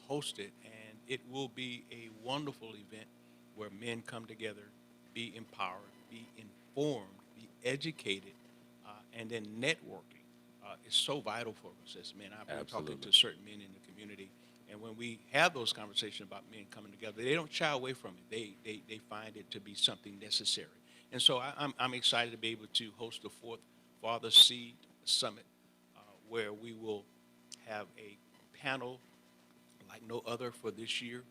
host it, and it will be a wonderful event where men come together, be empowered, be informed, be educated, and then networking is so vital for us as men. I've been talking Absolutely. to certain men in the community, and when we have those conversations about men coming together, they don't shy away from it. They find it to be something necessary. And so I'm excited to be able to host the fourth Father Seed Summit, where we will have a panel like no other for this year.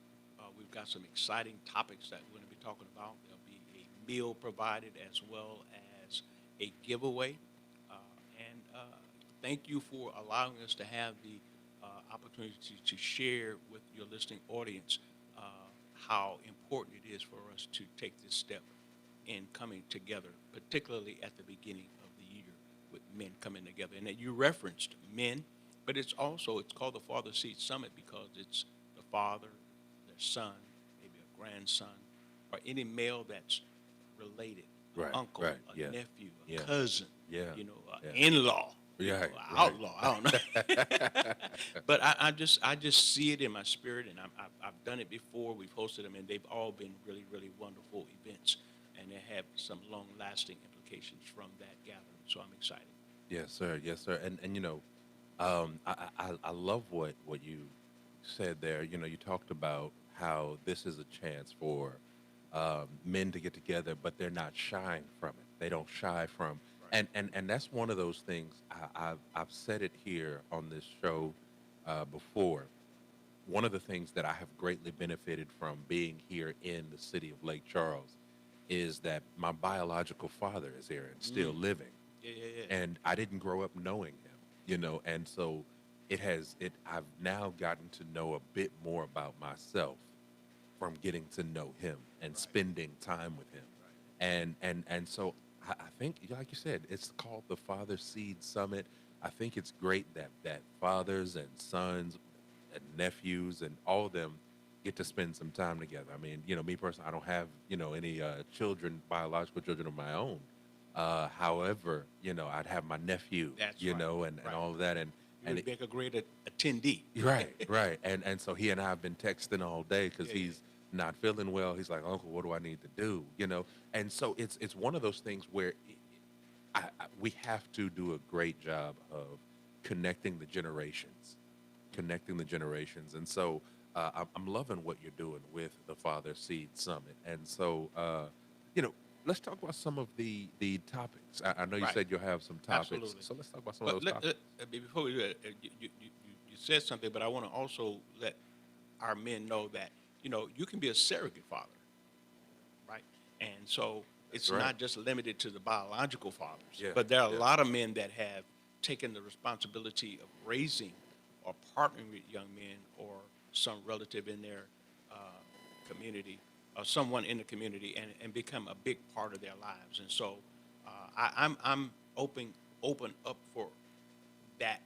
We've got some exciting topics that we're going to be talking about. There'll be a meal provided as well as a giveaway. And thank you for allowing us to have the opportunity to share with your listening audience uh, how important it is for us to take this step in coming together, particularly at the beginning of the year with men coming together. And that you referenced men, but it's called the Father Seed Summit because it's the father, their son, maybe a grandson, or any male that's related, an Right. uncle, Right. a Yeah. nephew, a Yeah. cousin, Yeah. an Yeah. in-law, Right. an Right. outlaw. I don't know. But I just see it in my spirit, and I've done it before. We've hosted them, and they've all been really, really wonderful events, and they have some long-lasting implications from that gathering. So I'm excited. Yes, sir. Yes, sir. And I love what you said there. You talked about how this is a chance for men to get together, but they're not shying from it. They don't shy from, Right. and that's one of those things. I've said it here on this show before. One of the things that I have greatly benefited from being here in the city of Lake Charles is that my biological father is here and still Mm. living, Yeah, yeah, yeah. and I didn't grow up knowing him, and so I've now gotten to know a bit more about myself from getting to know him and Right, spending time with him. right. And so I think, like you said, it's called the Father Seed Summit. I think it's great that fathers and sons and nephews and all of them get to spend some time together. I mean, me personally, I don't have, any children, biological children of my own. However, I'd have my nephew, That's right, and right. all of that. You And would make a great attendee. Right, right. And so he and I have been texting all day because Yeah, yeah. he's not feeling well. He's like, Uncle, what do I need to do? And so it's one of those things where we have to do a great job of connecting the generations, connecting the generations. And so I'm loving what you're doing with the Father Seed Summit. And so, you know, let's talk about some of the topics. I know you Right. said you'll have some topics, Absolutely. so let's talk about some of But those topics. before we do that, you said something, but I want to also let our men know that you can be a surrogate father, right? And so That's it's right. not just limited to the biological fathers, Yeah, but there are a yeah. lot of men that have taken the responsibility of raising or partnering with young men or some relative in their uh, community or someone in the community and become a big part of their lives. And so I'm open up for that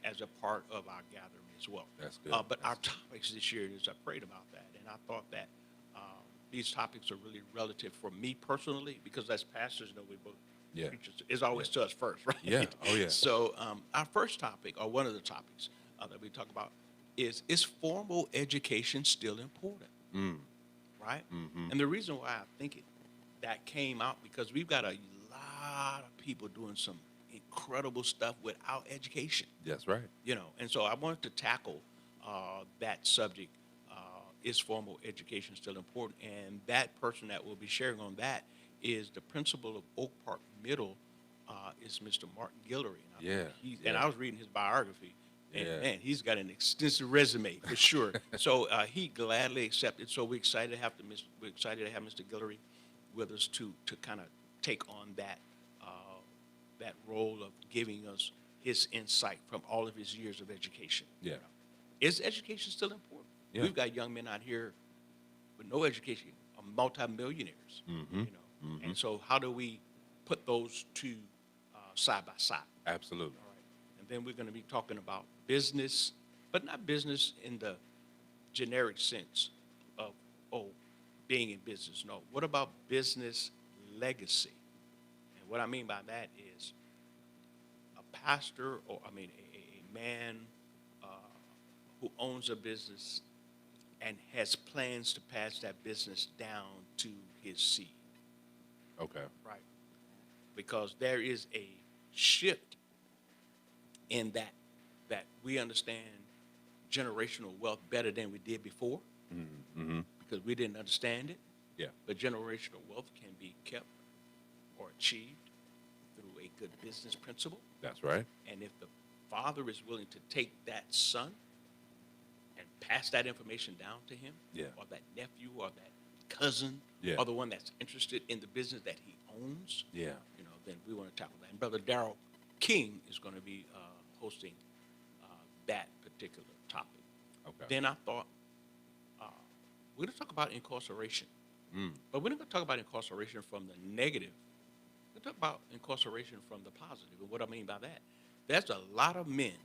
as a part of our gathering as well. That's good. But our That's good. topics this year is I prayed about that, and I thought that um, these topics are really relative for me personally because as pastors, we both Yeah. preachers is Yeah. always to us first, Yeah. right? Oh yeah. So our first topic, or one of the topics that we talk about, is formal education still important, Mm. right? Mm-hmm. And the reason why I think that came out because we've got a lot of people doing some incredible stuff without education, That's right. and so I wanted to tackle that subject. Is formal education still important? And that person that will be sharing on that is the principal of Oak Park Middle, is Mr. Martin Guillory. And I think Yeah. and Yeah. I was reading his biography, and Yeah. man, he's got an extensive resume for sure. So he gladly accepted. So we're excited to have Mr. Guillory with us to kind of take on that role of giving us his insight from all of his years of education. Yeah. Is education still important? Yeah. We've got young men out here with no education, are multimillionaires, Mm-hmm. Mm-hmm. and so how do we put those two side by side? Absolutely. All right. And then we're going to be talking about business, but not business in the generic sense of, oh, being in business. No. What about business legacy? And what I mean by that is a pastor, or I mean a man uh, who owns a business and has plans to pass that business down to his seed, Okay. right? Because there is a shift in that we understand generational wealth better than we did before Mm-hmm. because we didn't understand it. Yeah. But generational wealth can be kept or achieved through a good business principle. That's right. And if the father is willing to take that son and pass that information down to him, Yeah. or that nephew, or that cousin, Yeah. or the one that's interested in the business that he owns, Yeah. then we want to tackle that. And Brother Darrell King is going to be hosting that particular topic. Okay. Then I thought we're going to talk about incarceration, Mm. but we're not going to talk about incarceration from the negative. We're going to talk about incarceration from the positive. And what I mean by that, there's a lot of men,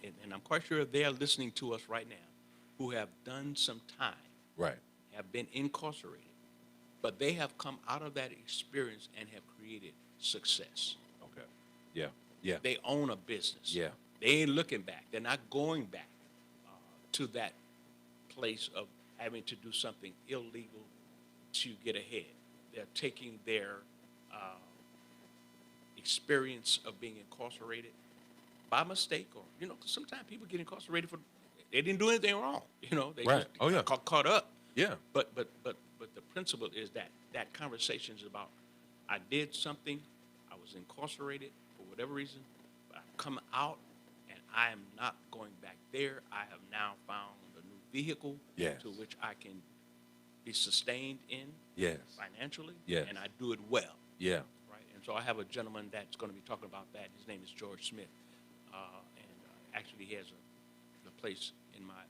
and I'm quite sure they're listening to us right now, who have done some time, Right. have been incarcerated, but they have come out of that experience and have created success. Okay. Yeah. Yeah. They own a business. Yeah. They ain't looking back. They're not going back to that place of having to do something illegal to get ahead. They're taking their experience of being incarcerated by mistake, or 'cause sometimes people get incarcerated for they didn't do anything wrong. They Right. just Oh, yeah. got caught up. Yeah. But the principle is that conversation is about I did something, I was incarcerated for whatever reason, but I've come out and I am not going back there. I have now found a new vehicle Yes. to which I can be sustained in Yes. financially, Yes. and I do it well. Yeah. Right. And so I have a gentleman that's going to be talking about that. His name is George Smith, and actually he has a place in my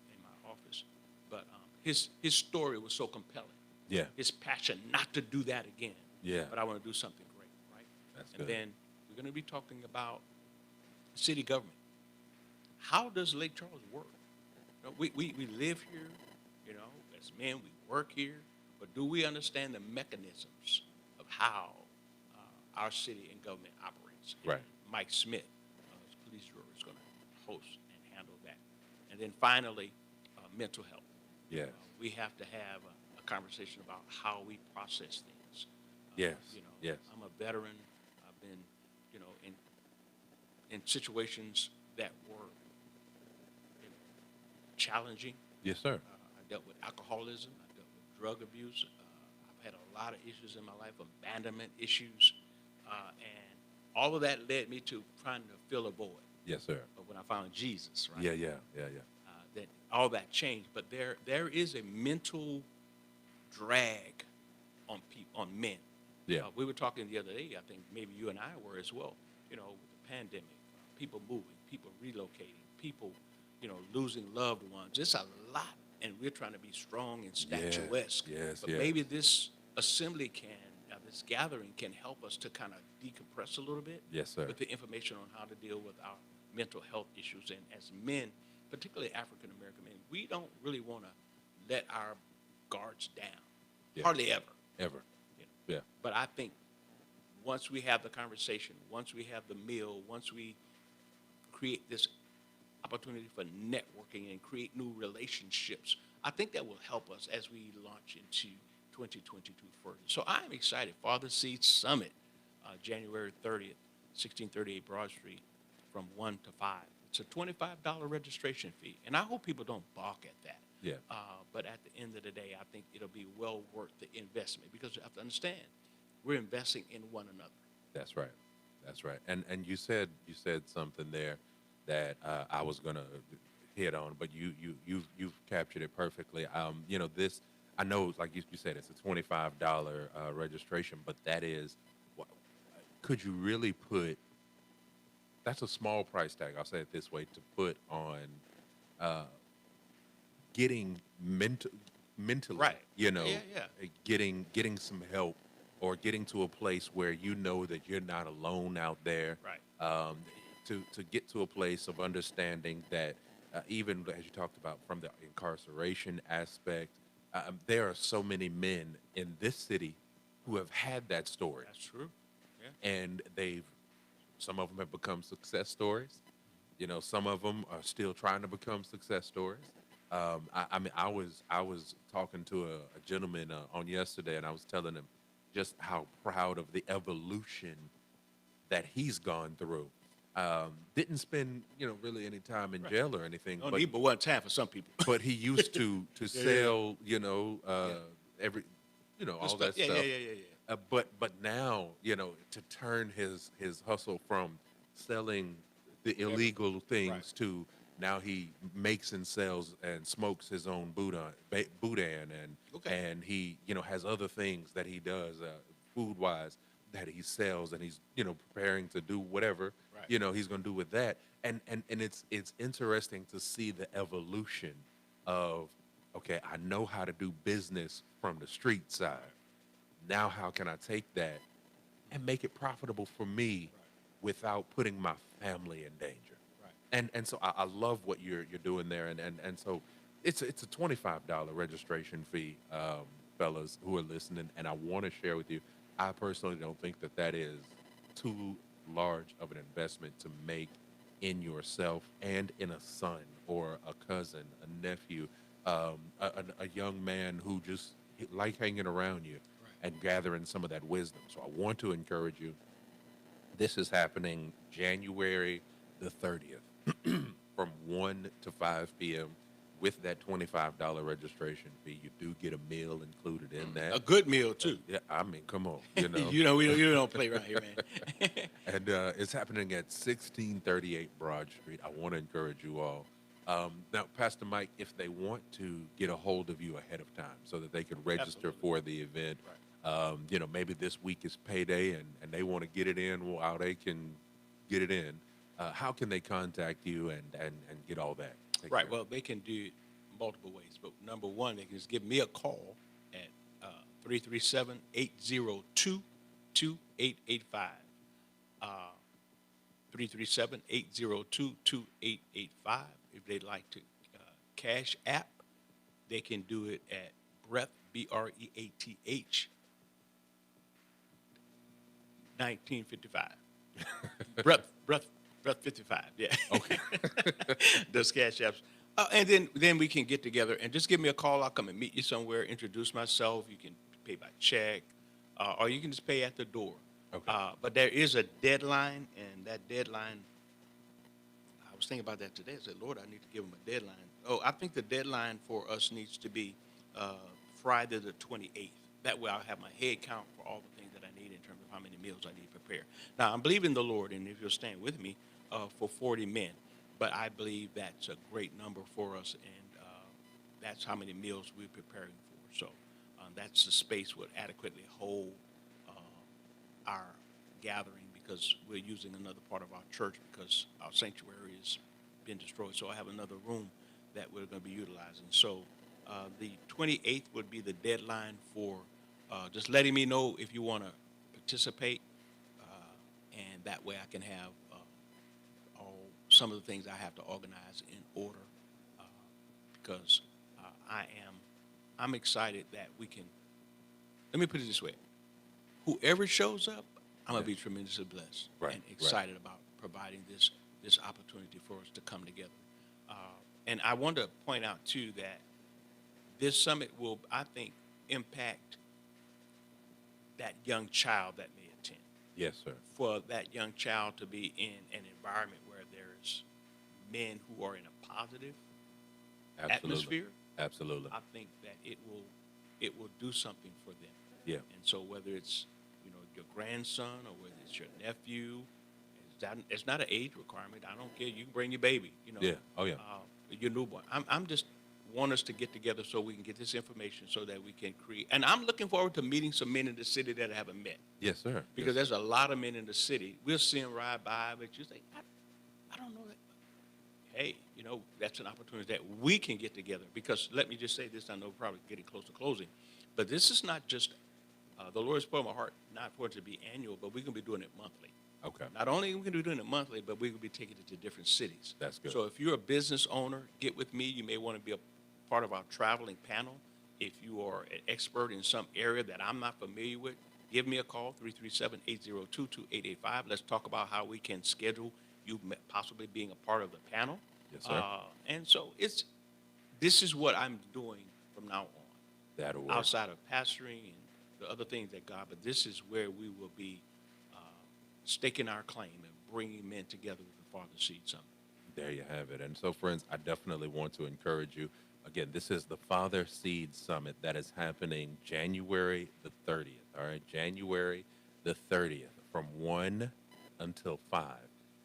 office. But his story was so compelling. Yeah. His passion not to do that again. Yeah. But I want to do something great, right? That's And good. then we're going to be talking about city government. How does Lake Charles work? We live here, as men, we work here, but do we understand the mechanisms of how our city and government operates? And Right. Mike Smith, as police bureau, is going to host and handle that. And then finally, mental health. Yes. We have to have a conversation about how we process things. Yes. Yes. I'm a veteran. I've been, in situations that were challenging. Yes, sir. I dealt with alcoholism. I dealt with drug abuse. I've had a lot of issues in my life, abandonment issues, and all of that led me to trying to fill a void. Yes, sir. But when I found Jesus, right? Yeah. Yeah. Yeah. Yeah. That all that changed. But there is a mental drag on men. Yeah. We were talking the other day. I think maybe you and I were as well. With the pandemic, people moving, people relocating, people, losing loved ones. It's a lot, and we're trying to be strong and statuesque. Yes. But Yes. maybe this assembly this gathering can help us to kind of decompress a little bit. Yes, sir. With the information on how to deal with our mental health issues, and as men, particularly African American men, we don't really want to let our guards down. Yeah. Hardly ever. Ever. Yeah. But I think once we have the conversation, once we have the meal, once we create this opportunity for networking and create new relationships, I think that will help us as we launch into 2022 further. So I'm excited. Father Seed Summit, January 30th, 1638 Broad Street, from 1 to 5. It's a $25 registration fee, and I hope people don't balk at that. Yeah. But at the end of the day, I think it'll be well worth the investment, because you have to understand, we're investing in one another. That's right. That's right. And you said something there that I was gonna hit on, but you've captured it perfectly. This, I know, like you said, it's a $25 registration, but that is, could you really put? That's a small price tag. I'll say it this way, to put on getting mentally, Right. Yeah. getting some help, or getting to a place where you know that you're not alone out there. Right. To get to a place of understanding that, even as you talked about from the incarceration aspect, there are so many men in this city who have had that story, That's true. Yeah. and some of them have become success stories. Some of them are still trying to become success stories. I mean, I was talking to a gentleman on yesterday, and I was telling him just how proud of the evolution that he's gone through. Didn't spend, really any time in Right. jail or anything, No but need but one time for some people. he used to Yeah, yeah, sell, yeah. every, The all stuff. that Yeah, yeah, stuff. yeah, yeah, yeah. But now, to turn his hustle from selling the Every illegal right. things to now he makes and sells and smokes his own boudin, Okay. and he has other things that he does food wise that he sells, and he's preparing to do whatever Right. he's going to do with that. And it's interesting to see the evolution of, okay, I know how to do business from the street side. Right. Now how can I take that and make it profitable for me Right. without putting my family in danger? Right. And so I love what you're doing there, and so it's a $25 registration fee, fellas who are listening, and I want to share with you. I personally don't think that is too large of an investment to make in yourself and in a son or a cousin, a nephew, a young man who just like hanging around you Right. and gathering some of that wisdom. So I want to encourage you. This is happening January the 30th from 1 to 5 p.m. With that $25 registration fee. You do get a meal included in that. A good meal too. Yeah, I mean, come on. You don't play around here, man. And it's happening at 1638 Broad Street. I want to encourage you all. Now, Pastor Mike, if they want to get a hold of you ahead of time so that they can register Absolutely. for the event, Right. maybe this week is payday and they want to get it in while they can get it in, how can they contact you and get all that taken Right. care of? Well, they can do it multiple ways, but number one, they can just give me a call at 337-802-2885. Uh, 337-802-2885. If they'd like to cash app, they can do it at Breath, BREATH, 1955. Breath 55. Yeah. Okay. Those cash apps. And then we can get together and just give me a call. I'll come and meet you somewhere, introduce myself. You can pay by check, or you can just pay at the door. Okay. But there is a deadline, and that deadline, I was thinking about that today. I said, Lord, I need to give them a deadline. Oh, I think the deadline for us needs to be Friday the 28th. That way I'll have my head count for all the things that I need in terms of how many meals I need to prepare. Now, I'm believing the Lord, and if you'll stand with me, for 40 men. But I believe that's a great number for us, and that's how many meals we're preparing for. So that's the space would adequately hold our gathering, because we're using another part of our church because our sanctuary has been destroyed. So I have another room that we're going to be utilizing. So the 28th would be the deadline for just letting me know if you want to participate, and that way I can have all some of the things I have to organize in order, uh, because I'm excited that we can. Let me put it this way: whoever shows up, I'm gonna be tremendously blessed Right, and right. excited about providing this opportunity for us to come together. And I want to point out too that this summit will, I think, impact that young child that may attend. Yes, sir. For that young child to be in an environment where there's men who are in a positive Absolutely. atmosphere, Absolutely. I think that it will do something for them. Yeah. And so whether it's your grandson or whether it's your nephew, it's not an age requirement. I don't care. You can bring your baby. Yeah. Oh, yeah. Your newborn. I'm just want us to get together so we can get this information so that we can create. And I'm looking forward to meeting some men in the city that I haven't met, Yes, sir. because Yes, there's a lot of men in the city. We'll see them ride by, but you think, I don't know that. Hey, that's an opportunity that we can get together, because let me just say this. I know we're probably getting close to closing, but this is not just, the Lord has put in my heart, not for it to be annual, but we're going to be doing it monthly. okay. Not only are we going to be doing it monthly, but we're going to be taking it to different cities. That's good. So if you're a business owner, get with me. You may want to be a part of our traveling panel. If you are an expert in some area that I'm not familiar with, give me a call, 337-802-2885. Let's talk about how we can schedule you possibly being a part of the panel. Yes, sir. And so this is what I'm doing from now on, That'll work. outside of pastoring and the other things that God, but this is where we will be uh, staking our claim and bringing men together with the Father Seed Summit. There you have it. And so, friends, I definitely want to encourage you. Again, this is the Father Seed Summit that is happening January the 30th. All right, January the 30th from 1 until 5.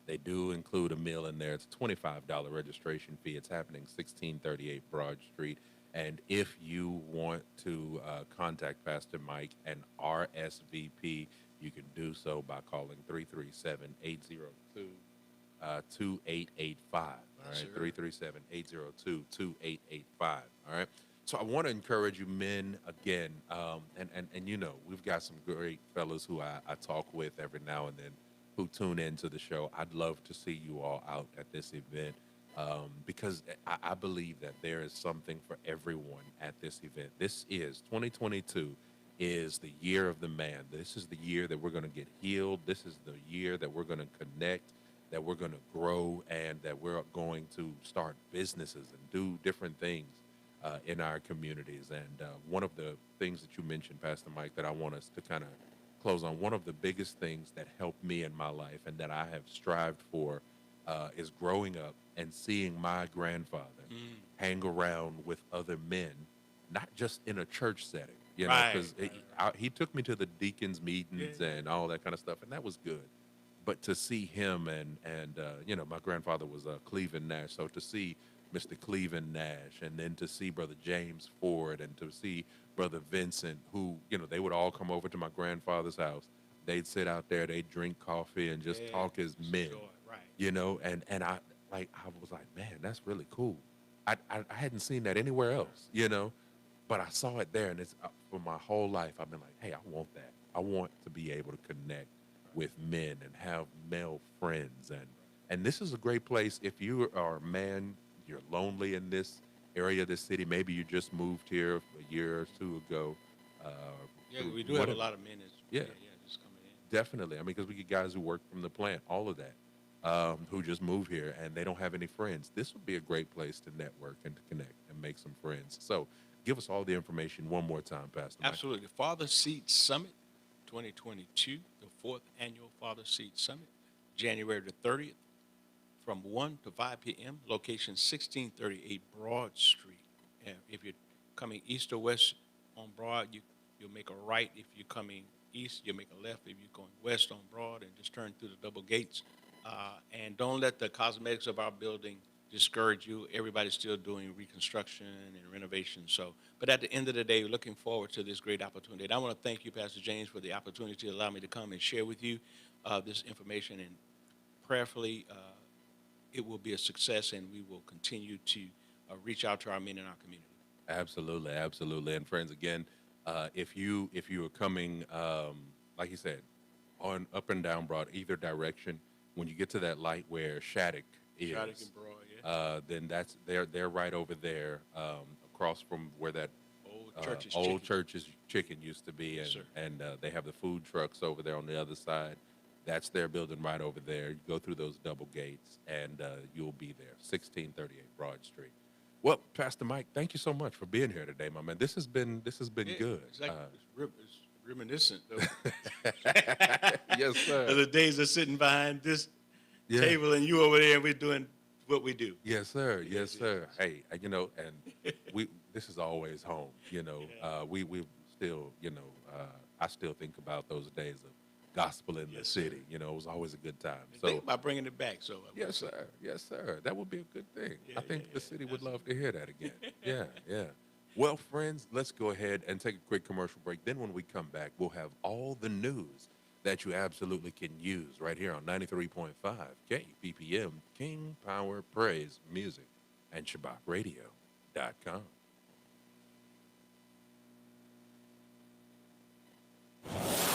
They do include a meal in there. It's a $25 registration fee. It's happening 1638 Broad Street. And if you want to contact Pastor Mike and RSVP, you can do so by calling 337-802. 2885. All right, 337-802-2885. All right. So I want to encourage you men again, and you know, we've got some great fellas who I talk with every now and then who tune into the show. I'd love to see you all out at this event because I believe that there is something for everyone at this event. This is 2022 is the year of the man. This is the year that we're going to get healed. This is the year that we're going to connect, that we're going to grow, and that we're going to start businesses and do different things in our communities. And one of the things that you mentioned, Pastor Mike, that I want us to kind of close on, one of the biggest things that helped me in my life and that I have strived for is growing up and seeing my grandfather hang around with other men, not just in a church setting, you know, because he took me to the deacons' meetings and all that kind of stuff, and that was good. But to see him and you know, my grandfather was Cleveland Nash, so to see Mr. Cleveland Nash, and then to see Brother James Ford, and to see Brother Vincent, who, you know, they would all come over to my grandfather's house. They'd sit out there, they'd drink coffee and just talk as men, you know, and I was like, man, that's really cool. I hadn't seen that anywhere else, you know, but I saw it there, and it's for my whole life. I've been like, hey, I want that. I want to be able to connect with men and have male friends, and this is a great place if you are a man, you're lonely in this area of the city. Maybe you just moved here a year or two ago. We do have a lot of men that's just coming in. Definitely. I mean, because we get guys who work from the plant, all of that, who just move here and they don't have any friends. This would be a great place to network and to connect and make some friends. So give us all the information one more time, Pastor Mike. Absolutely. Father Seed Summit 2022, the 4th annual Father Seed Summit, January the 30th, from 1 to 5 p.m., location 1638 Broad Street. And if you're coming east or west on Broad, you'll make a right. If you're coming east, you'll make a left. If you're going west on Broad, and just turn through the double gates. And don't let the cosmetics of our building discourage you. Everybody's still doing reconstruction and renovation. So, but at the end of the day, we're looking forward to this great opportunity. And I want to thank you, Pastor James, for the opportunity to allow me to come and share with you this information. And prayerfully, it will be a success, and we will continue to reach out to our men in our community. Absolutely, absolutely. And friends, again, if you are coming, like you said, on up and down Broad, either direction, when you get to that light where Shattuck is, and Broad, then that's they're right over there, across from where that old Church's Chicken used to be, and they have the food trucks over there on the other side. That's their building right over there. You go through those double gates, and you'll be there, 1638 Broad Street. Well, Pastor Mike, thank you so much for being here today, my man. This has been good. It's like, it's reminiscent of yes, sir. of the days of sitting behind this table and you over there, and we're doing what we do. Yes, sir. Yes, sir. Hey, you know, and this is always home. You know, we still, you know, I still think about those days of gospel in the city. You know, it was always a good time. So think about bringing it back. So yes, sir. Yes, sir. That would be a good thing. I think the city would love to hear that again. Yeah. Well, friends, let's go ahead and take a quick commercial break. Then when we come back, we'll have all the news that you absolutely can use right here on 93.5 KPPM, King Power Praise Music, and ShabbatRadio.com.